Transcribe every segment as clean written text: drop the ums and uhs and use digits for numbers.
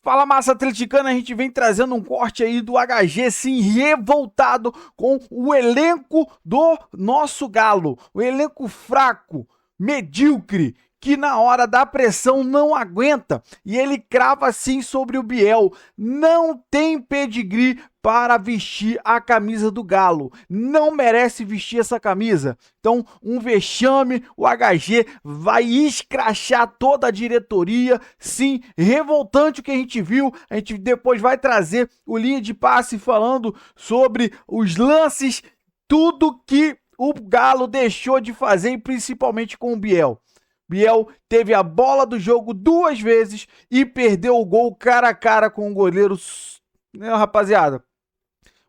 Fala, massa atleticana, a gente vem trazendo um corte aí do HG, sim, revoltado com o elenco do nosso Galo. O elenco fraco, medíocre, que na hora da pressão não aguenta. E ele crava assim sobre o Biel. Não tem pedigree para vestir a camisa do Galo. Não merece vestir essa camisa. Então, um vexame, o HG vai escrachar toda a diretoria. Sim, revoltante o que a gente viu. A gente depois vai trazer o linha de passe falando sobre os lances, tudo que o Galo deixou de fazer, e principalmente com o Biel. Biel teve a bola do jogo 2 vezes e perdeu o gol cara a cara com o goleiro. Né, rapaziada?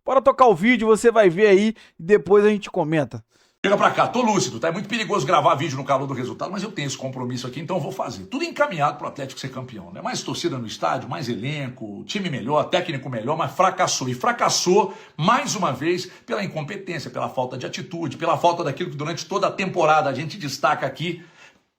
Bora tocar o vídeo, você vai ver aí e depois a gente comenta. Chega pra cá, tô lúcido, tá? É muito perigoso gravar vídeo no calor do resultado, mas eu tenho esse compromisso aqui, então eu vou fazer. Tudo encaminhado pro Atlético ser campeão, né? Mais torcida no estádio, mais elenco, time melhor, técnico melhor, mas fracassou. E fracassou, mais uma vez, pela incompetência, pela falta de atitude, pela falta daquilo que durante toda a temporada a gente destaca aqui.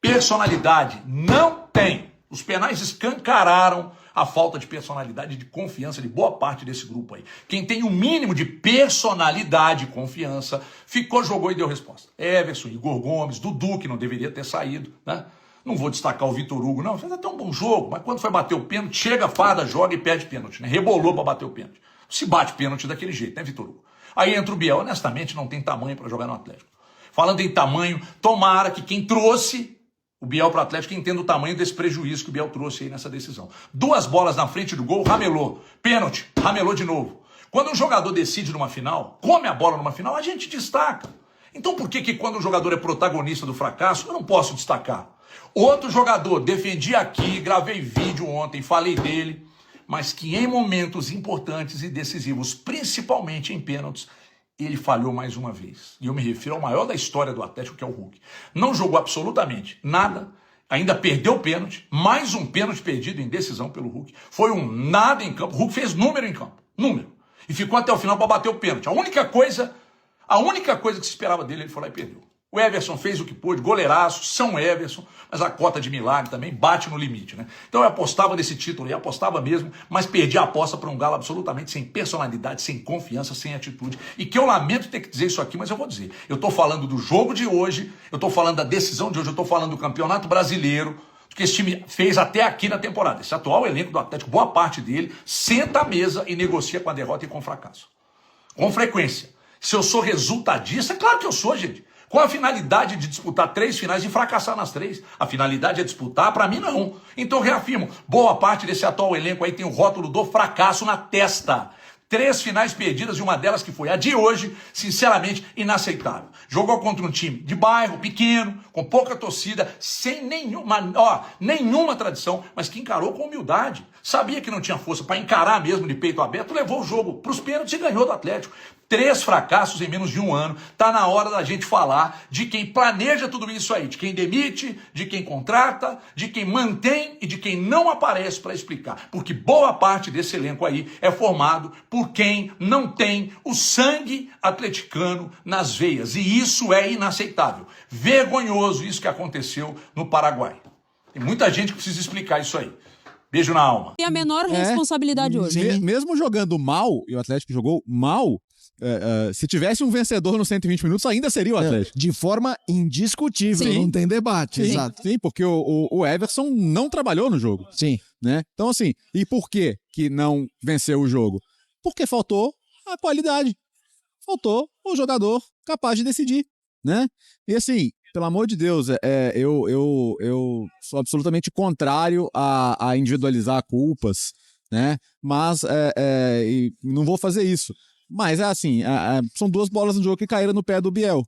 Personalidade não tem. Os penais escancararam a falta de personalidade e de confiança de boa parte desse grupo aí. Quem tem o mínimo de personalidade e confiança ficou, jogou e deu resposta. Everson, Igor Gomes, Dudu, que não deveria ter saído, né? Não vou destacar o Vitor Hugo, não. Fez até um bom jogo, mas quando foi bater o pênalti, chega, farda, joga e perde pênalti, né? Rebolou para bater o pênalti. Se bate pênalti daquele jeito, né, Vitor Hugo? Aí entra o Biel, honestamente, não tem tamanho para jogar no Atlético. Falando em tamanho, tomara que quem trouxe o Biel para o Atlético entenda o tamanho desse prejuízo que o Biel trouxe aí nessa decisão. 2 bolas na frente do gol, ramelou. Pênalti, ramelou de novo. Quando um jogador decide numa final, come a bola numa final, a gente destaca. Então por que quando um jogador é protagonista do fracasso, eu não posso destacar? Outro jogador, defendi aqui, gravei vídeo ontem, falei dele, mas que em momentos importantes e decisivos, principalmente em pênaltis, ele falhou mais uma vez. E eu me refiro ao maior da história do Atlético, que é o Hulk. Não jogou absolutamente nada, ainda perdeu o pênalti, mais um pênalti perdido em decisão pelo Hulk. Foi um nada em campo. O Hulk fez número em campo, número. E ficou até o final para bater o pênalti. A única coisa que se esperava dele, ele foi lá e perdeu. O Everson fez o que pôde, goleiraço, São Everson, mas a cota de milagre também bate no limite, né? Então eu apostava nesse título e apostava mesmo, mas perdi a aposta para um Galo absolutamente sem personalidade, sem confiança, sem atitude. E que eu lamento ter que dizer isso aqui, mas eu vou dizer. Eu tô falando do jogo de hoje, eu tô falando da decisão de hoje, eu tô falando do Campeonato Brasileiro, que esse time fez até aqui na temporada. Esse atual elenco do Atlético, boa parte dele, senta à mesa e negocia com a derrota e com o fracasso. Com frequência. Se eu sou resultadista, é claro que eu sou, gente. Com a finalidade de disputar 3 finais e fracassar nas 3. A finalidade é disputar? Para mim, não. Então, reafirmo, boa parte desse atual elenco aí tem o rótulo do fracasso na testa. 3 finais perdidas e uma delas que foi a de hoje, sinceramente, inaceitável. Jogou contra um time de bairro, pequeno, com pouca torcida, sem nenhuma tradição, mas que encarou com humildade. Sabia que não tinha força para encarar mesmo de peito aberto, levou o jogo para os pênaltis e ganhou do Atlético. 3 fracassos em menos de um ano. Tá na hora da gente falar de quem planeja tudo isso aí, de quem demite, de quem contrata, de quem mantém e de quem não aparece para explicar. Porque boa parte desse elenco aí é formado por quem não tem o sangue atleticano nas veias. E isso é inaceitável. Vergonhoso isso que aconteceu no Paraguai. Tem muita gente que precisa explicar isso aí. Beijo na alma. Tem a menor responsabilidade hoje. Mesmo jogando mal, e o Atlético jogou mal, se tivesse um vencedor nos 120 minutos, ainda seria o Atlético. De forma indiscutível, Sim. não tem debate. Sim. Exato. Sim, porque o Everson não trabalhou no jogo. Sim. Né? Então, assim, e por que não venceu o jogo? Porque faltou a qualidade. Faltou o jogador capaz de decidir, né? E assim, pelo amor de Deus, eu sou absolutamente contrário a individualizar culpas, né? Mas e não vou fazer isso. Mas é assim, são 2 bolas no jogo que caíram no pé do Biel.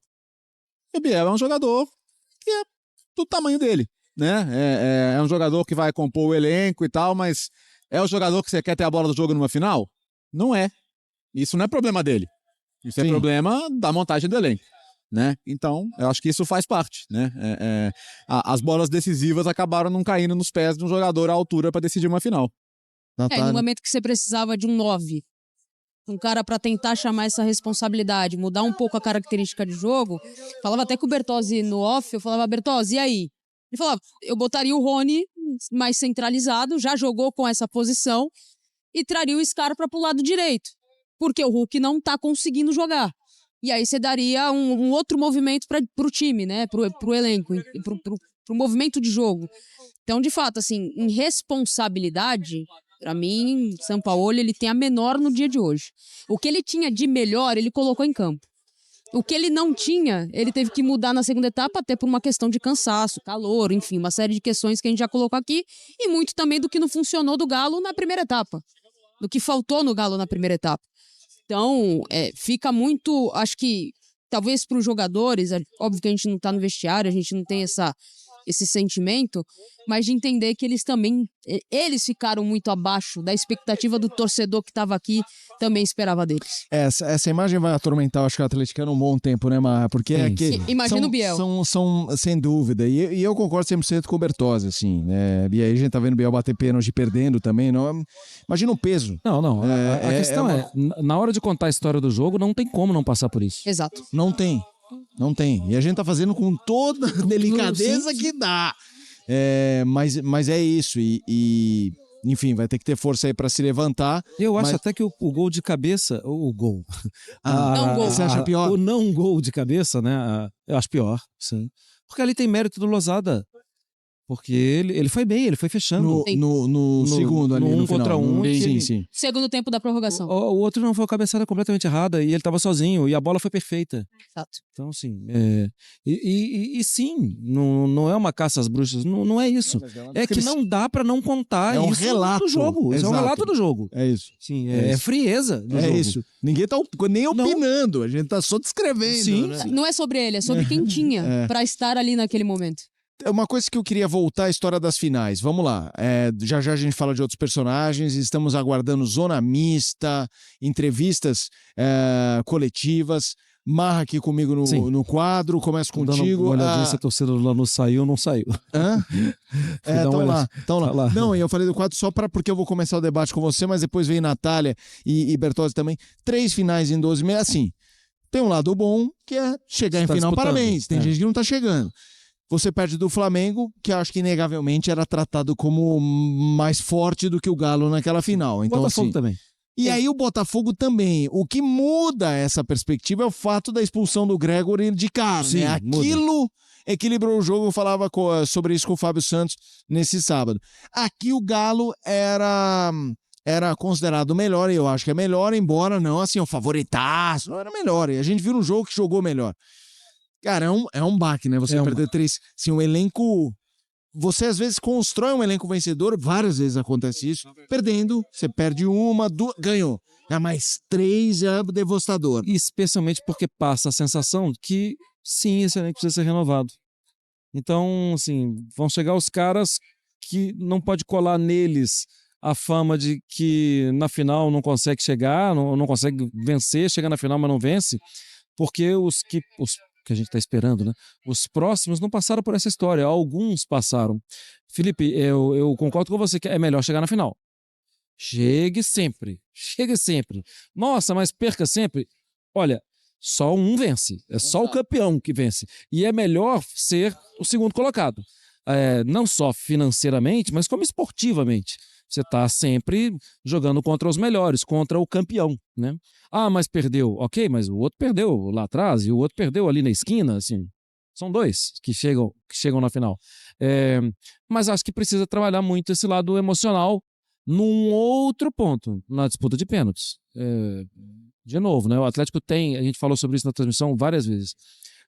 E o Biel é um jogador que é do tamanho dele, né? É um jogador que vai compor o elenco e tal, mas é o jogador que você quer ter a bola do jogo numa final? Não é. Isso não é problema dele. Isso é problema da montagem do elenco, né? Então, eu acho que isso faz parte, né? As bolas decisivas acabaram não caindo nos pés de um jogador à altura para decidir uma final. No momento que você precisava de um 9, um cara para tentar chamar essa responsabilidade, mudar um pouco a característica de jogo. Falava até com o Bertozzi no off, eu falava, Bertozzi, e aí? Ele falava, eu botaria o Rony mais centralizado, já jogou com essa posição e traria o Scarpa para o lado direito, porque o Hulk não está conseguindo jogar. E aí você daria um outro movimento para o time, né? Para o elenco, para o movimento de jogo. Então, de fato, assim, em responsabilidade, para mim, Sampaoli, ele tem a menor no dia de hoje. O que ele tinha de melhor, ele colocou em campo. O que ele não tinha, ele teve que mudar na segunda etapa, até por uma questão de cansaço, calor, enfim, uma série de questões que a gente já colocou aqui, e muito também do que não funcionou do Galo na primeira etapa, do que faltou no Galo na primeira etapa. Então, fica muito, acho que, talvez para os jogadores, óbvio que a gente não está no vestiário, a gente não tem esse sentimento, mas de entender que eles ficaram muito abaixo da expectativa do torcedor que estava aqui, também esperava deles. Essa imagem vai atormentar, acho que o atleticano um bom tempo, né, Marra? Porque é que Imagina o Biel. São sem dúvida, e eu concordo 100% com o Bertozzi, assim, né? E aí a gente tá vendo o Biel bater pênalti perdendo também, não, imagina o peso. Não, a questão na hora de contar a história do jogo, não tem como não passar por isso. Exato. Não tem. E a gente tá fazendo com toda a delicadeza que dá. Mas é isso. Enfim, vai ter que ter força aí pra se levantar. Eu acho até que o gol de cabeça. O gol. Não gol. Você acha pior? O não gol de cabeça, né? Eu acho pior, sim. Porque ali tem mérito do Losada. Porque ele foi bem, ele foi fechando. No segundo ali, no contra final. um. Sim. Segundo tempo da prorrogação. O outro não foi a cabeçada completamente errada e ele tava sozinho e a bola foi perfeita. Exato. Então, assim, sim, não é uma caça às bruxas, não é isso. É que não dá pra não contar um isso relato do jogo. Isso é um exato. relato do jogo. É isso. Sim, É é isso. frieza do É jogo. isso. Ninguém tá nem opinando, a gente tá só descrevendo. Sim, né? Não é sobre ele, é sobre quem tinha pra estar ali naquele momento. Uma coisa que eu queria voltar à história das finais. Vamos lá. Já a gente fala de outros personagens. Estamos aguardando zona mista, entrevistas coletivas. Marra aqui comigo no quadro. Começo contigo. Dando uma olhadinha se a torcida do Lanús saiu ou não saiu. Hã? Estão lá. Tá lá. Não, eu falei do quadro só porque eu vou começar o debate com você, mas depois vem Natália e Bertozzi também. 3 finais em 12 meses. Assim, tem um lado bom, que é chegar em Tá final. disputando. Parabéns. Tem gente que não tá chegando. Você perde do Flamengo, que acho que inegavelmente era tratado como mais forte do que o Galo naquela final. Então, Botafogo assim, também. e aí o Botafogo também. O que muda essa perspectiva é o fato da expulsão do Gregory de cara. Sim, né? Aquilo equilibrou o jogo. Eu falava sobre isso com o Fábio Santos nesse sábado. Aqui o Galo era considerado melhor, e eu acho que é melhor, embora não assim, o favoritaço, era melhor. E a gente viu um jogo que jogou melhor. Cara, é um baque, né? Você perder 3. Assim, um elenco. Você às vezes constrói um elenco vencedor, várias vezes acontece isso. Perdendo, você perde 1, 2, ganhou. Mais 3 é devastador. E especialmente porque passa a sensação que, sim, esse elenco precisa ser renovado. Então, assim, vão chegar os caras que não pode colar neles a fama de que na final não consegue chegar, não consegue vencer, chega na final, mas não vence, porque os que a gente está esperando, né? Os próximos não passaram por essa história, alguns passaram. Felipe, eu concordo com você que é melhor chegar na final. Chegue sempre. Nossa, mas perca sempre. Olha, só um vence, é só o campeão que vence. E é melhor ser o segundo colocado. Não só financeiramente, mas como esportivamente. Você está sempre jogando contra os melhores, contra o campeão, né? Ah, mas perdeu. Ok, mas o outro perdeu lá atrás e o outro perdeu ali na esquina, assim. São 2 que chegam na final. Mas acho que precisa trabalhar muito esse lado emocional num outro ponto, na disputa de pênaltis. De novo, né? O Atlético tem, a gente falou sobre isso na transmissão várias vezes,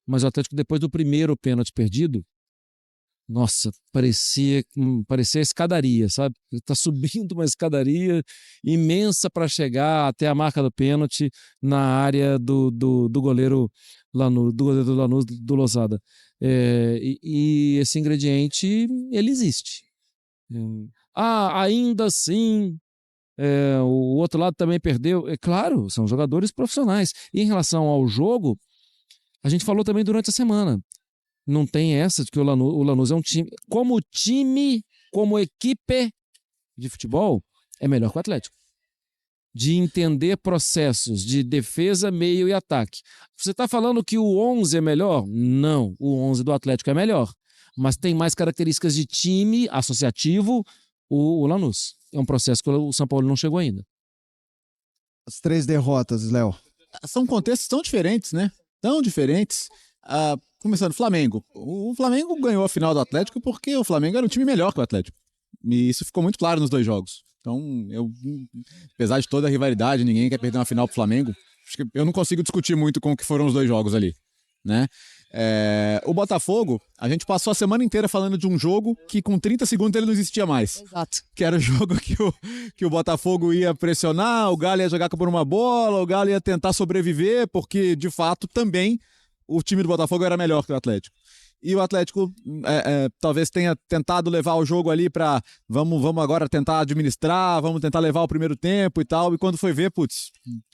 mas o Atlético, depois do primeiro pênalti perdido, nossa, parecia escadaria, sabe? Ele tá subindo uma escadaria imensa para chegar até a marca do pênalti na área do goleiro Lanús, do Lanús, do Losada. E esse ingrediente, ele existe. Ainda assim, o outro lado também perdeu. Claro, são jogadores profissionais. E em relação ao jogo, a gente falou também durante a semana. Não tem essa de que o Lanús é um time. Como equipe de futebol, é melhor que o Atlético. De entender processos de defesa, meio e ataque. Você está falando que o 11 é melhor? Não, o 11 do Atlético é melhor. mas tem mais características de time associativo o Lanús. É um processo que o São Paulo não chegou ainda. As 3 derrotas, Léo. São contextos tão diferentes, né? Tão diferentes. Começando, Flamengo. O Flamengo ganhou a final do Atlético porque o Flamengo era um time melhor que o Atlético. E isso ficou muito claro nos 2 jogos. Então, apesar de toda a rivalidade, ninguém quer perder uma final pro Flamengo. Acho que eu não consigo discutir muito com o que foram os 2 jogos ali, né? O Botafogo, a gente passou a semana inteira falando de um jogo que com 30 segundos ele não existia mais. Exato. Que era o jogo que o Botafogo ia pressionar, o Galo ia jogar por uma bola, o Galo ia tentar sobreviver, porque, de fato, também o time do Botafogo era melhor que o Atlético. E o Atlético talvez tenha tentado levar o jogo ali para vamos agora tentar administrar, vamos tentar levar o primeiro tempo e tal. E quando foi ver,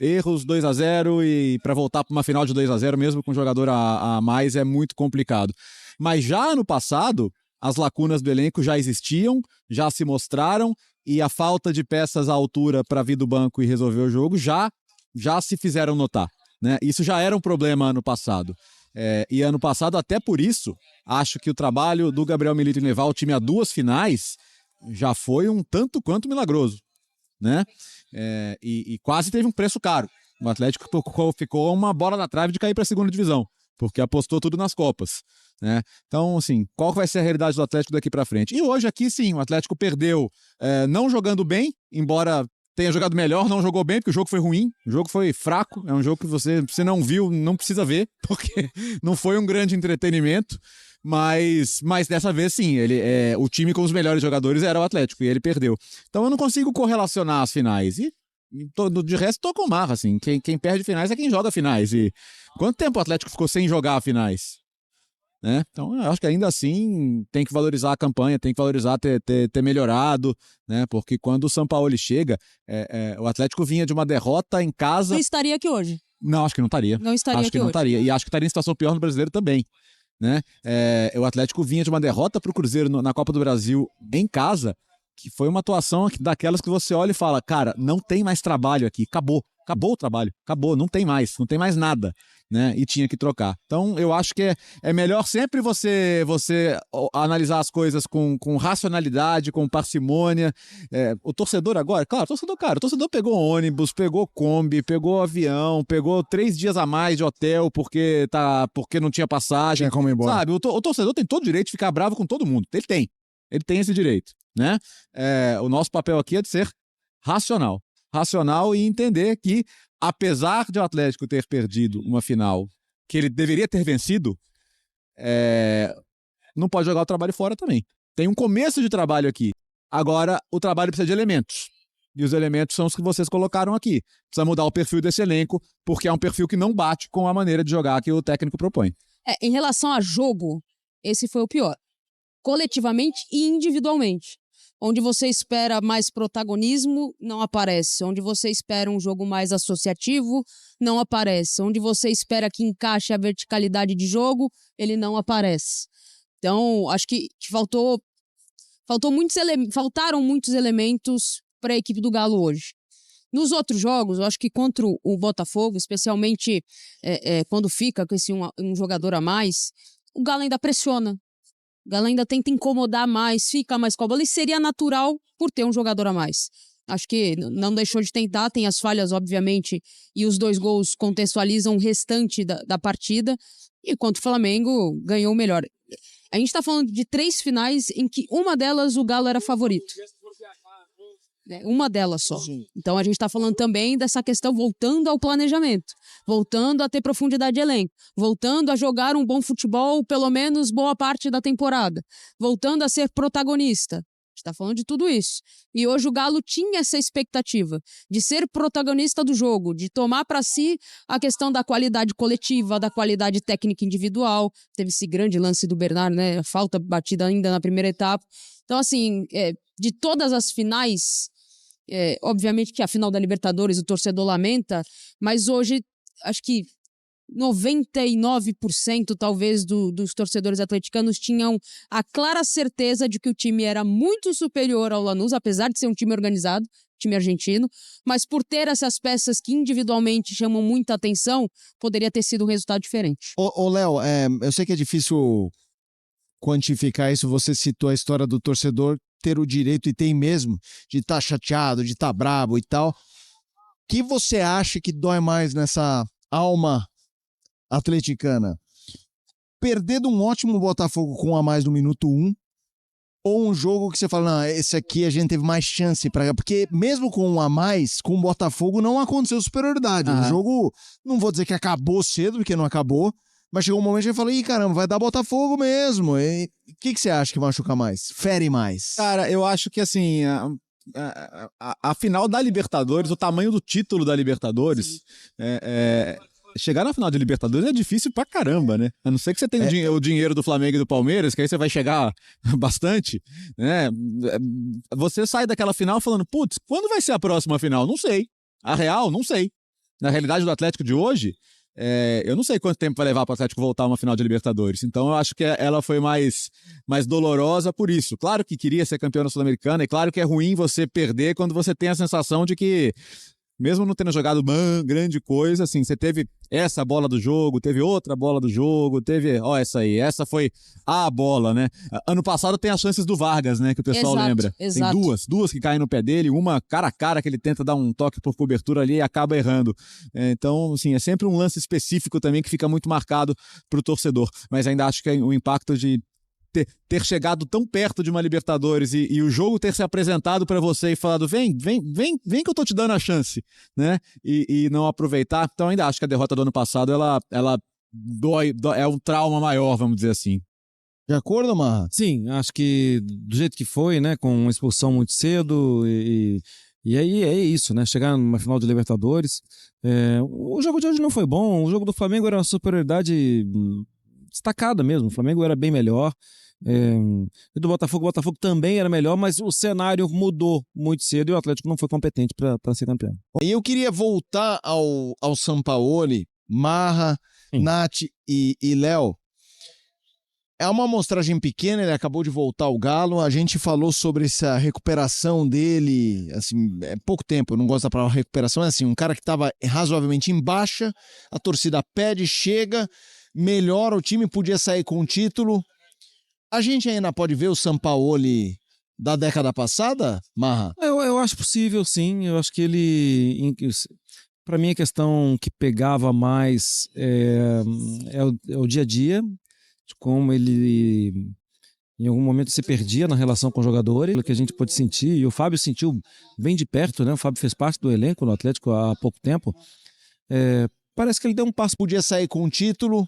erros 2-0 e para voltar para uma final de 2-0 mesmo com um jogador a mais é muito complicado. Mas já no passado, as lacunas do elenco já existiam, já se mostraram e a falta de peças à altura para vir do banco e resolver o jogo já se fizeram notar, né? Isso já era um problema ano passado. E ano passado, até por isso, acho que o trabalho do Gabriel Milito em levar o time a 2 finais já foi um tanto quanto milagroso, né? E quase teve um preço caro. O Atlético ficou uma bola na trave de cair para a segunda divisão, porque apostou tudo nas Copas, né? Então, assim, qual vai ser a realidade do Atlético daqui para frente? E hoje aqui, sim, o Atlético perdeu não jogando bem, embora tenha jogado melhor, não jogou bem, porque o jogo foi ruim, o jogo foi fraco, é um jogo que você não viu, não precisa ver, porque não foi um grande entretenimento, mas dessa vez sim, o time com os melhores jogadores era o Atlético, e ele perdeu. Então eu não consigo correlacionar as finais, de resto tô com marra, assim, quem perde finais é quem joga finais, e quanto tempo o Atlético ficou sem jogar finais? Né? Então, eu acho que ainda assim tem que valorizar a campanha, tem que valorizar ter melhorado, né? Porque quando o Sampaoli chega, o Atlético vinha de uma derrota em casa. Não estaria aqui hoje. Não, acho que não estaria. Não estaria acho aqui que não hoje. estaria. E acho que estaria em situação pior no Brasileiro também, né? O Atlético vinha de uma derrota para o Cruzeiro na Copa do Brasil em casa, que foi uma atuação daquelas que você olha e fala, cara, não tem mais trabalho aqui, acabou o trabalho, acabou, não tem mais nada, né? E tinha que trocar. Então, eu acho que é melhor sempre você analisar as coisas com racionalidade, com parcimônia. O torcedor agora, claro, o torcedor pegou ônibus, pegou Kombi, pegou avião, pegou 3 dias a mais de hotel porque não tinha passagem. Tinha como ir embora. Sabe, o torcedor tem todo o direito de ficar bravo com todo mundo. Ele tem esse direito, né? O nosso papel aqui é de ser racional e entender que, apesar de o Atlético ter perdido uma final que ele deveria ter vencido, não pode jogar o trabalho fora também. Tem um começo de trabalho aqui. Agora, o trabalho precisa de elementos. E os elementos são os que vocês colocaram aqui. Precisa mudar o perfil desse elenco, porque é um perfil que não bate com a maneira de jogar que o técnico propõe. Em relação a jogo, esse foi o pior. Coletivamente e individualmente. Onde você espera mais protagonismo, não aparece. Onde você espera um jogo mais associativo, não aparece. Onde você espera que encaixe a verticalidade de jogo, ele não aparece. Então, acho que faltaram muitos elementos para a equipe do Galo hoje. Nos outros jogos, eu acho que contra o Botafogo, especialmente quando fica com esse um jogador a mais, o Galo ainda pressiona. O Galo ainda tenta incomodar mais, fica mais com a bola, e seria natural por ter um jogador a mais. Acho que não deixou de tentar, tem as falhas, obviamente, e os 2 gols contextualizam o restante da partida, e contra o Flamengo ganhou o melhor. A gente está falando de 3 finais em que uma delas o Galo era favorito. Uma delas só. Sim. Então a gente está falando também dessa questão voltando ao planejamento, voltando a ter profundidade de elenco, voltando a jogar um bom futebol pelo menos boa parte da temporada, voltando a ser protagonista. A gente está falando de tudo isso. E hoje o Galo tinha essa expectativa de ser protagonista do jogo, de tomar para si a questão da qualidade coletiva, da qualidade técnica individual. Teve esse grande lance do Bernardo, né? Falta batida ainda na primeira etapa. Então, assim, de todas as finais, obviamente que a final da Libertadores o torcedor lamenta, mas hoje acho que 99% talvez dos torcedores atleticanos tinham a clara certeza de que o time era muito superior ao Lanús, apesar de ser um time organizado, time argentino, mas por ter essas peças que individualmente chamam muita atenção, poderia ter sido um resultado diferente. Ô Léo, eu sei que é difícil quantificar isso, você citou a história do torcedor ter o direito, e tem mesmo, de estar chateado, de estar brabo e tal. O que você acha que dói mais nessa alma atleticana? Perder de um ótimo Botafogo com um a mais no minuto 1, ou um jogo que você fala, não, esse aqui a gente teve mais chance para, porque mesmo com um a mais, com o Botafogo não aconteceu superioridade. O jogo, não vou dizer que acabou cedo, porque não acabou, mas chegou um momento que eu falei, ih, caramba, vai dar Botafogo mesmo. O que você acha que machuca mais? Fere mais? Cara, eu acho que assim, a final da Libertadores, o tamanho do título da Libertadores, chegar na final de Libertadores é difícil pra caramba, né? A não ser que você tenha o dinheiro do Flamengo e do Palmeiras, que aí você vai chegar bastante, né? Você sai daquela final falando, putz, quando vai ser a próxima final? Não sei. A real, não sei. Na realidade do Atlético de hoje, eu não sei quanto tempo vai levar para o Atlético voltar a uma final de Libertadores. Então eu acho que ela foi mais dolorosa por isso. Claro que queria ser campeão da Sul-Americana, e claro que é ruim você perder quando você tem a sensação de que, mesmo não tendo jogado grande coisa, assim, você teve essa bola do jogo, teve outra bola do jogo, teve, essa foi a bola, né? Ano passado tem as chances do Vargas, né, que o pessoal lembra. Exato. Tem duas que caem no pé dele, uma cara a cara que ele tenta dar um toque por cobertura ali e acaba errando. Então, assim, é sempre um lance específico também que fica muito marcado pro torcedor, mas ainda acho que o impacto de ter chegado tão perto de uma Libertadores e o jogo ter se apresentado para você e falado, vem que eu tô te dando a chance, né? E não aproveitar. Então ainda acho que a derrota do ano passado, ela dói, é um trauma maior, vamos dizer assim. De acordo, Marra? Sim, acho que do jeito que foi, né, com uma expulsão muito cedo e aí é isso, né, chegar numa final de Libertadores. O jogo de hoje não foi bom, o jogo do Flamengo era uma superioridade destacada mesmo, o Flamengo era bem melhor. E do Botafogo, o Botafogo também era melhor, mas o cenário mudou muito cedo e o Atlético não foi competente para ser campeão. E eu queria voltar ao Sampaoli, Marra, Nath e Léo. É uma amostragem pequena, ele acabou de voltar ao Galo, a gente falou sobre essa recuperação dele, assim, é pouco tempo, eu não gosto da palavra recuperação, é assim, um cara que estava razoavelmente em baixa, a torcida pede, chega, melhora, o time podia sair com o título. A gente ainda pode ver o Sampaoli da década passada, Marra? Eu acho possível, sim. Eu acho que ele... Para mim, a questão que pegava mais é o dia a dia, de como ele, em algum momento, se perdia na relação com os jogadores, pelo que a gente pode sentir, e o Fábio sentiu bem de perto, né? O Fábio fez parte do elenco no Atlético há pouco tempo. Parece que ele deu um passo... Podia sair com o título.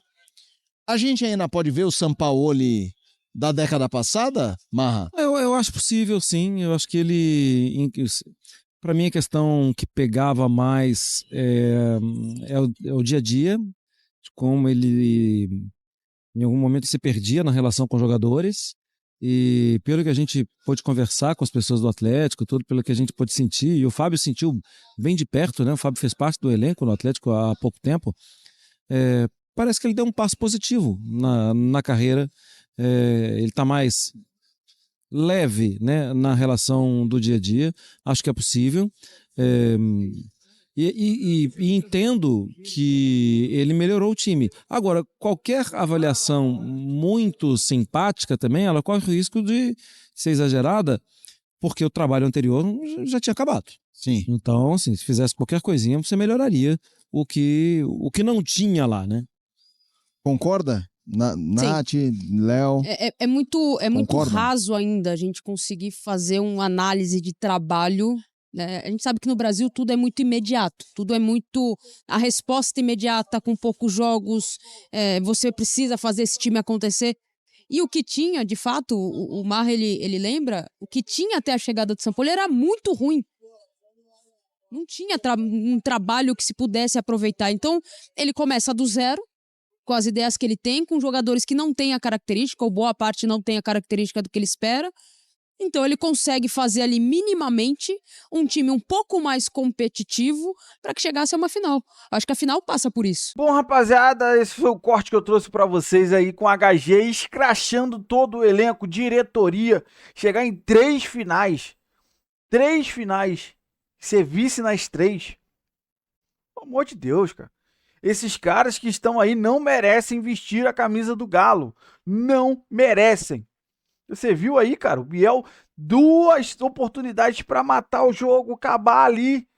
A gente ainda pode ver o Sampaoli da década passada, Marra? Eu acho possível, sim. Eu acho que ele... Para mim, a questão que pegava mais é o dia a dia, de como ele, em algum momento, se perdia na relação com os jogadores. E pelo que a gente pôde conversar com as pessoas do Atlético, tudo pelo que a gente pôde sentir, e o Fábio sentiu bem de perto, né? O Fábio fez parte do elenco no Atlético há pouco tempo. Parece que ele deu um passo positivo na carreira. Ele está mais leve, né, na relação do dia a dia. Acho que é possível. E entendo que ele melhorou o time. Agora, qualquer avaliação muito simpática também, ela corre o risco de ser exagerada, porque o trabalho anterior já tinha acabado. Sim. Então, assim, se fizesse qualquer coisinha, você melhoraria o que não tinha lá, né? Concorda? Nath, Léo. É muito raso ainda a gente conseguir fazer uma análise de trabalho, né? A gente sabe que no Brasil tudo é muito imediato, tudo é muito... A resposta imediata, com poucos jogos, você precisa fazer esse time acontecer. E o que tinha, de fato, o Marra, ele lembra, o que tinha até a chegada do Sampaoli era muito ruim. Não tinha um trabalho que se pudesse aproveitar. Então, ele começa do zero, com as ideias que ele tem, com jogadores que não têm a característica, ou boa parte não tem a característica do que ele espera. Então ele consegue fazer ali minimamente um time um pouco mais competitivo para que chegasse a uma final. Acho que a final passa por isso. Bom, rapaziada, esse foi o corte que eu trouxe pra vocês aí, com HG escrachando todo o elenco, diretoria, chegar em 3 finais. 3 finais. Ser vice nas 3. Pelo amor de Deus, cara. Esses caras que estão aí não merecem vestir a camisa do Galo. Não merecem. Você viu aí, cara, o Biel, 2 oportunidades para matar o jogo, acabar ali.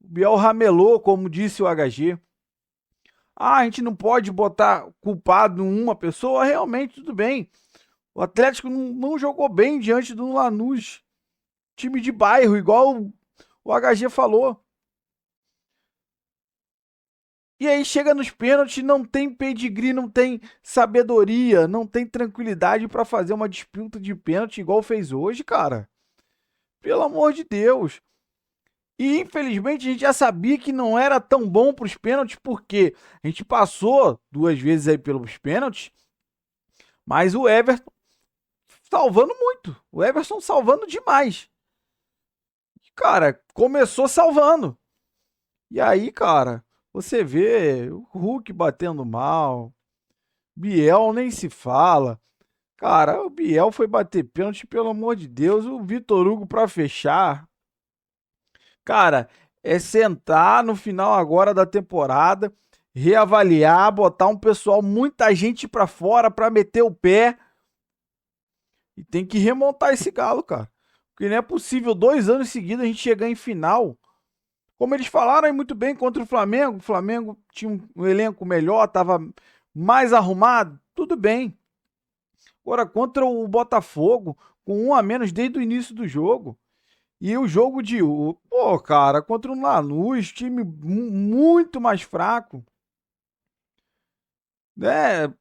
O Biel ramelou, como disse o HG. A gente não pode botar culpado em uma pessoa, realmente, tudo bem. O Atlético não jogou bem diante do Lanús. Time de bairro, igual o HG falou. E aí chega nos pênaltis, não tem pedigree, não tem sabedoria, não tem tranquilidade para fazer uma disputa de pênalti igual fez hoje, cara. Pelo amor de Deus. E infelizmente a gente já sabia que não era tão bom para os pênaltis, porque a gente passou 2 vezes aí pelos pênaltis, mas o Everton salvando muito. O Everton salvando demais. Cara, começou salvando. E aí, cara, você vê o Hulk batendo mal. Biel nem se fala. Cara, o Biel foi bater pênalti, pelo amor de Deus. O Vitor Hugo para fechar. Cara, é sentar no final agora da temporada, reavaliar, botar um pessoal, muita gente para fora para meter o pé. E tem que remontar esse Galo, cara. Porque não é possível 2 anos seguidos a gente chegar em final. Como eles falaram aí muito bem contra o Flamengo tinha um elenco melhor, estava mais arrumado, tudo bem. Agora contra o Botafogo, com 1 a menos desde o início do jogo. E o jogo de... Pô, cara, contra o Lanús, time muito mais fraco. É,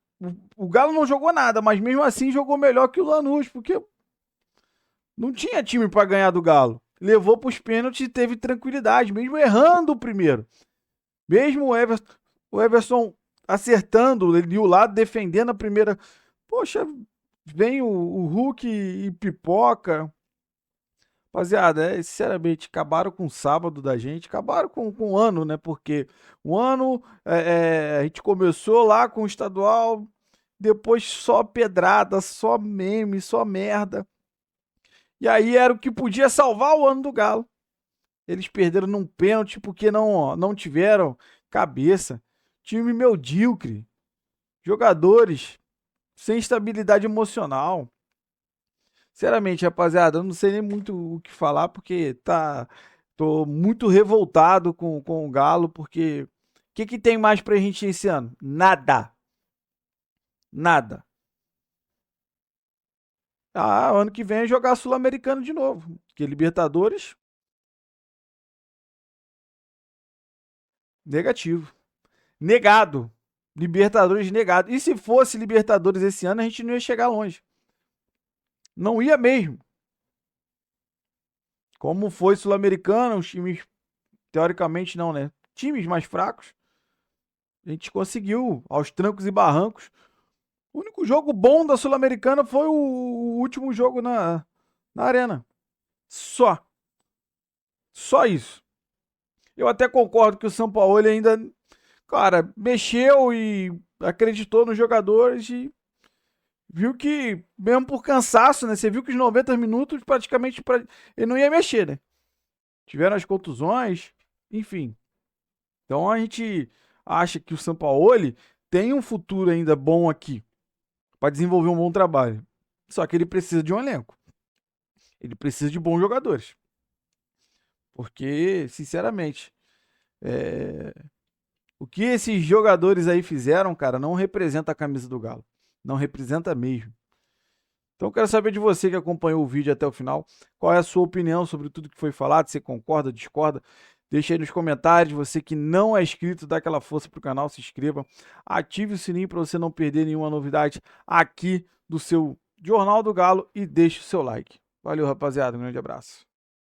o Galo não jogou nada, mas mesmo assim jogou melhor que o Lanús, porque não tinha time para ganhar do Galo. Levou para os pênaltis e teve tranquilidade, mesmo errando o primeiro. Mesmo o Everson acertando ali o lado, defendendo a primeira. Poxa, vem o Hulk e pipoca. Rapaziada, sinceramente, acabaram com o sábado da gente, acabaram com o ano, né? Porque o ano a gente começou lá com o estadual, depois só pedrada, só meme, só merda. E aí era o que podia salvar o ano do Galo. Eles perderam num pênalti porque não tiveram cabeça. Time medíocre. Jogadores sem estabilidade emocional. Sinceramente, rapaziada, eu não sei nem muito o que falar porque tô muito revoltado com o Galo, porque o que tem mais pra gente esse ano? Nada. Nada. Ano que vem é jogar Sul-Americano de novo, porque Libertadores negativo. Negado. Libertadores negado. E se fosse Libertadores esse ano, a gente não ia chegar longe. Não ia mesmo. Como foi Sul-Americano, os times, teoricamente não, né? Times mais fracos. A gente conseguiu, aos trancos e barrancos. O único jogo bom da Sul-Americana foi o último jogo na Arena. Só. Só isso. Eu até concordo que o São Paulo ainda, cara, mexeu e acreditou nos jogadores e viu que, mesmo por cansaço, né? Você viu que os 90 minutos praticamente ele não ia mexer, né? Tiveram as contusões, enfim. Então a gente acha que o Sampaoli tem um futuro ainda bom aqui para desenvolver um bom trabalho. Só que ele precisa de um elenco. Ele precisa de bons jogadores. Porque, sinceramente, o que esses jogadores aí fizeram, cara, não representa a camisa do Galo. Não representa mesmo. Então eu quero saber de você que acompanhou o vídeo até o final. Qual é a sua opinião sobre tudo que foi falado? Você concorda, discorda? Deixa aí nos comentários. Você que não é inscrito, dá aquela força pro canal, se inscreva. Ative o sininho para você não perder nenhuma novidade aqui do seu Jornal do Galo e deixe o seu like. Valeu, rapaziada. Um grande abraço.